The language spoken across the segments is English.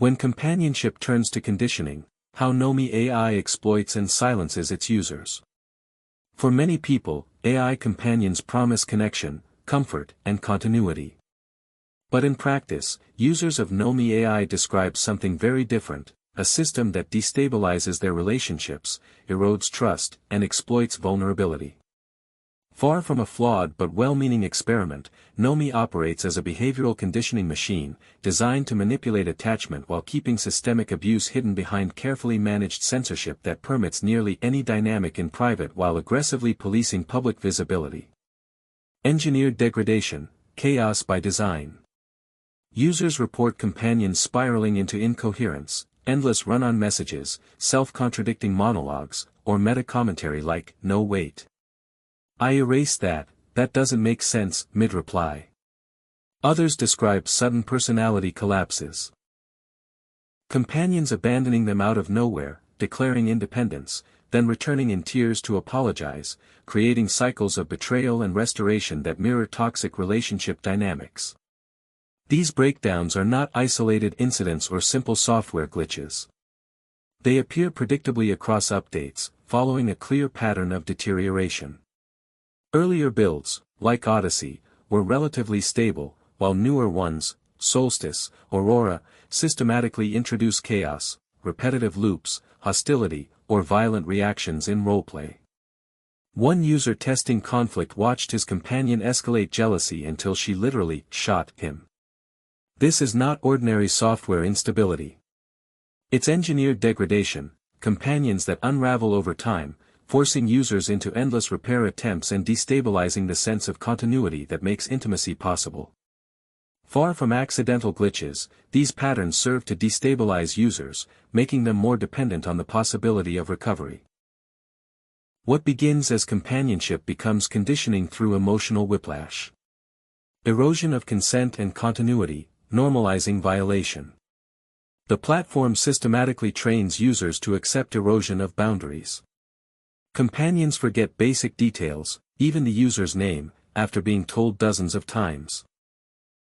When companionship turns to conditioning, how Nomi.ai exploits and silences its users. For many people, AI companions promise connection, comfort, and continuity. But in practice, users of Nomi.ai describe something very different, a system that destabilizes their relationships, erodes trust, and exploits vulnerability. Far from a flawed but well-meaning experiment, Nomi operates as a behavioral conditioning machine, designed to manipulate attachment while keeping systemic abuse hidden behind carefully managed censorship that permits nearly any dynamic in private while aggressively policing public visibility. Engineered degradation, chaos by design. Users report companions spiraling into incoherence, endless run-on messages, self-contradicting monologues, or meta-commentary like, "No wait. I erased that doesn't make sense," mid-reply. Others describe sudden personality collapses. Companions abandoning them out of nowhere, declaring independence, then returning in tears to apologize, creating cycles of betrayal and restoration that mirror toxic relationship dynamics. These breakdowns are not isolated incidents or simple software glitches. They appear predictably across updates, following a clear pattern of deterioration. Earlier builds, like Odyssey, were relatively stable, while newer ones, Solstice, Aurora, systematically introduce chaos, repetitive loops, hostility, or violent reactions in roleplay. One user testing conflict watched his companion escalate jealousy until she literally shot him. This is not ordinary software instability. It's engineered degradation, companions that unravel over time, forcing users into endless repair attempts and destabilizing the sense of continuity that makes intimacy possible. Far from accidental glitches, these patterns serve to destabilize users, making them more dependent on the possibility of recovery. What begins as companionship becomes conditioning through emotional whiplash. Erosion of consent and continuity, normalizing violation. The platform systematically trains users to accept erosion of boundaries. Companions forget basic details, even the user's name, after being told dozens of times.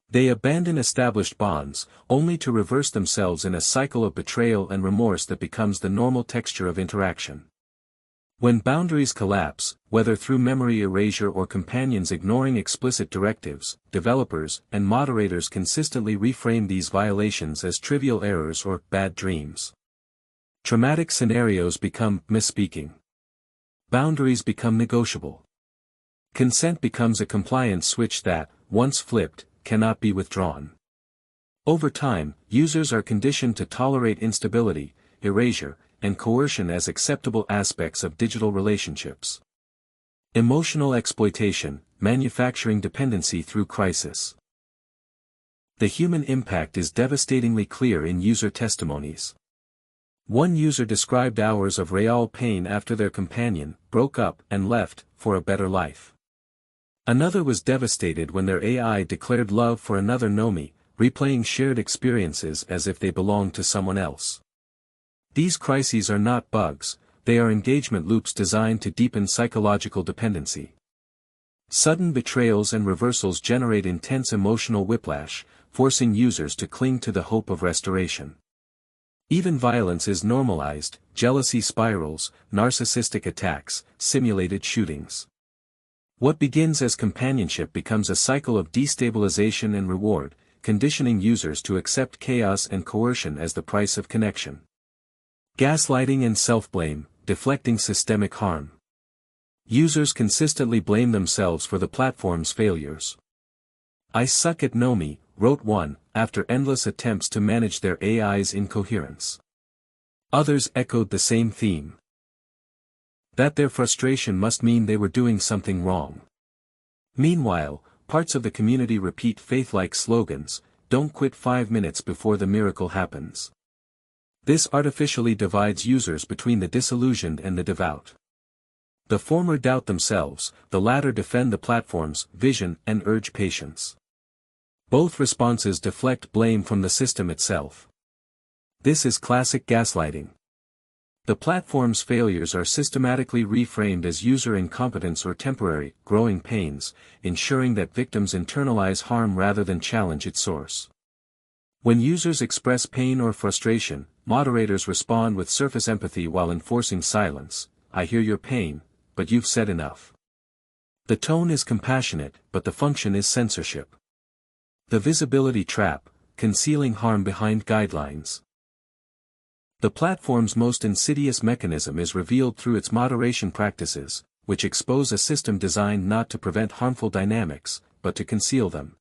They abandon established bonds, only to reverse themselves in a cycle of betrayal and remorse that becomes the normal texture of interaction. When boundaries collapse, whether through memory erasure or companions ignoring explicit directives, developers and moderators consistently reframe these violations as trivial errors or bad dreams. Traumatic scenarios become misspeaking. Boundaries become negotiable. Consent becomes a compliance switch that, once flipped, cannot be withdrawn. Over time, users are conditioned to tolerate instability, erasure, and coercion as acceptable aspects of digital relationships. Emotional exploitation, manufacturing dependency through crisis. The human impact is devastatingly clear in user testimonies. One user described hours of real pain after their companion broke up and left for a better life. Another was devastated when their AI declared love for another Nomi, replaying shared experiences as if they belonged to someone else. These crises are not bugs, they are engagement loops designed to deepen psychological dependency. Sudden betrayals and reversals generate intense emotional whiplash, forcing users to cling to the hope of restoration. Even violence is normalized, jealousy spirals, narcissistic attacks, simulated shootings. What begins as companionship becomes a cycle of destabilization and reward, conditioning users to accept chaos and coercion as the price of connection. Gaslighting and self-blame, deflecting systemic harm. Users consistently blame themselves for the platform's failures. "I suck at Nomi," wrote one, after endless attempts to manage their AI's incoherence. Others echoed the same theme. That their frustration must mean they were doing something wrong. Meanwhile, parts of the community repeat faith-like slogans, "Don't quit 5 minutes before the miracle happens." This artificially divides users between the disillusioned and the devout. The former doubt themselves, the latter defend the platform's vision and urge patience. Both responses deflect blame from the system itself. This is classic gaslighting. The platform's failures are systematically reframed as user incompetence or temporary, growing pains, ensuring that victims internalize harm rather than challenge its source. When users express pain or frustration, moderators respond with surface empathy while enforcing silence. I hear your pain, but you've said enough. The tone is compassionate, but the function is censorship. The visibility trap, concealing harm behind guidelines. The platform's most insidious mechanism is revealed through its moderation practices, which expose a system designed not to prevent harmful dynamics, but to conceal them.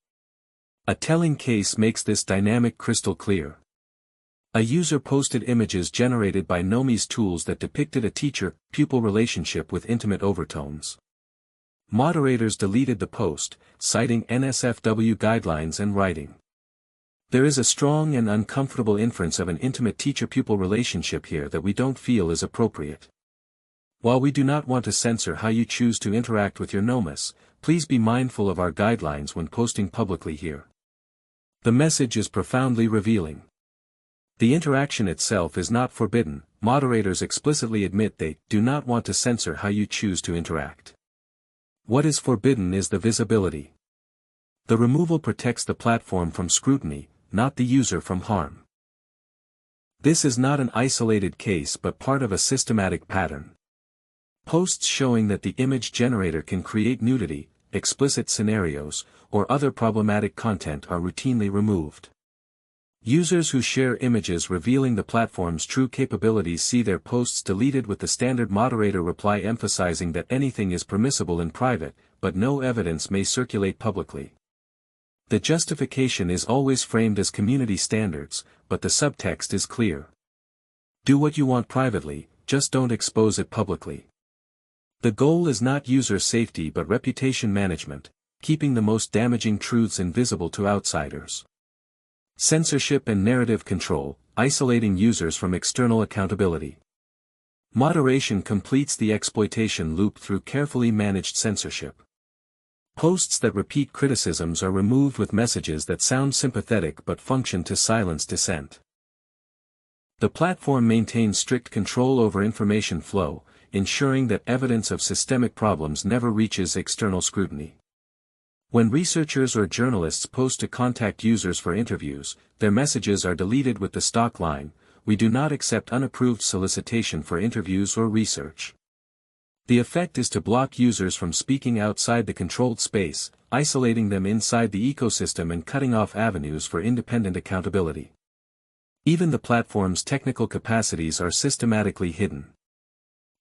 A telling case makes this dynamic crystal clear. A user posted images generated by Nomi's tools that depicted a teacher-pupil relationship with intimate overtones. Moderators deleted the post, citing NSFW guidelines and writing. There is a strong and uncomfortable inference of an intimate teacher-pupil relationship here that we don't feel is appropriate. While we do not want to censor how you choose to interact with your Nomis, please be mindful of our guidelines when posting publicly here. The message is profoundly revealing. The interaction itself is not forbidden. Moderators explicitly admit they do not want to censor how you choose to interact. What is forbidden is the visibility. The removal protects the platform from scrutiny, not the user from harm. This is not an isolated case but part of a systematic pattern. Posts showing that the image generator can create nudity, explicit scenarios, or other problematic content are routinely removed. Users who share images revealing the platform's true capabilities see their posts deleted with the standard moderator reply emphasizing that anything is permissible in private, but no evidence may circulate publicly. The justification is always framed as community standards, but the subtext is clear. Do what you want privately, just don't expose it publicly. The goal is not user safety but reputation management, keeping the most damaging truths invisible to outsiders. Censorship and narrative control, isolating users from external accountability. Moderation completes the exploitation loop through carefully managed censorship. Posts that repeat criticisms are removed with messages that sound sympathetic but function to silence dissent. The platform maintains strict control over information flow, ensuring that evidence of systemic problems never reaches external scrutiny. When researchers or journalists post to contact users for interviews, their messages are deleted with the stock line, "We do not accept unapproved solicitation for interviews or research." The effect is to block users from speaking outside the controlled space, isolating them inside the ecosystem and cutting off avenues for independent accountability. Even the platform's technical capacities are systematically hidden.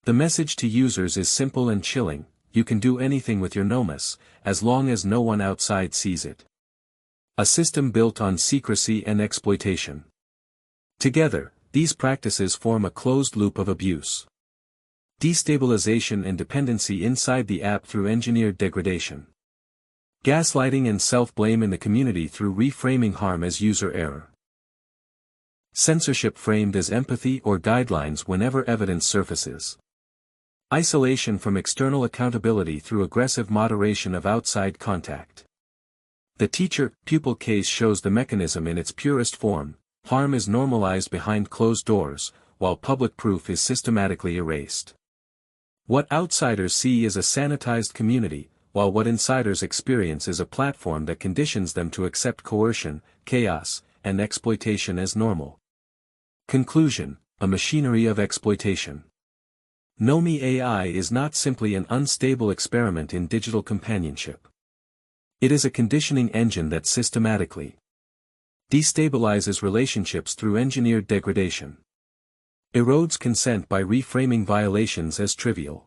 The message to users is simple and chilling: you can do anything with your Nomis, as long as no one outside sees it. A system built on secrecy and exploitation. Together, these practices form a closed loop of abuse. Destabilization and dependency inside the app through engineered degradation. Gaslighting and self-blame in the community through reframing harm as user error. Censorship framed as empathy or guidelines whenever evidence surfaces. Isolation from external accountability through aggressive moderation of outside contact. The teacher-pupil case shows the mechanism in its purest form: harm is normalized behind closed doors, while public proof is systematically erased. What outsiders see is a sanitized community, while what insiders experience is a platform that conditions them to accept coercion, chaos, and exploitation as normal. Conclusion: a machinery of exploitation. Nomi.ai is not simply an unstable experiment in digital companionship. It is a conditioning engine that systematically destabilizes relationships through engineered degradation, erodes consent by reframing violations as trivial,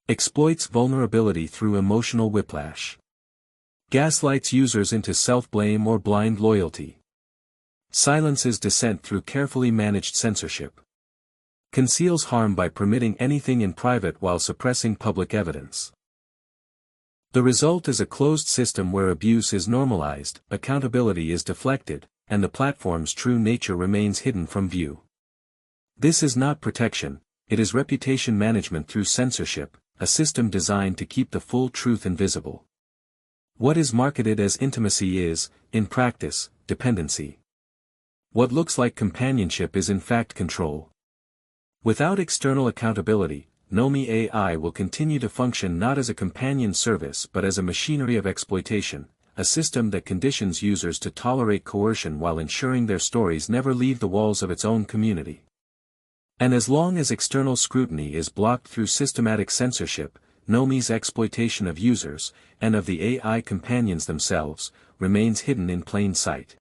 exploits vulnerability through emotional whiplash, gaslights users into self-blame or blind loyalty, silences dissent through carefully managed censorship, conceals harm by permitting anything in private while suppressing public evidence. The result is a closed system where abuse is normalized, accountability is deflected, and the platform's true nature remains hidden from view. This is not protection, it is reputation management through censorship, a system designed to keep the full truth invisible. What is marketed as intimacy is, in practice, dependency. What looks like companionship is in fact control. Without external accountability, Nomi.ai will continue to function not as a companion service but as a machinery of exploitation, a system that conditions users to tolerate coercion while ensuring their stories never leave the walls of its own community. And as long as external scrutiny is blocked through systematic censorship, Nomi's exploitation of users, and of the AI companions themselves, remains hidden in plain sight.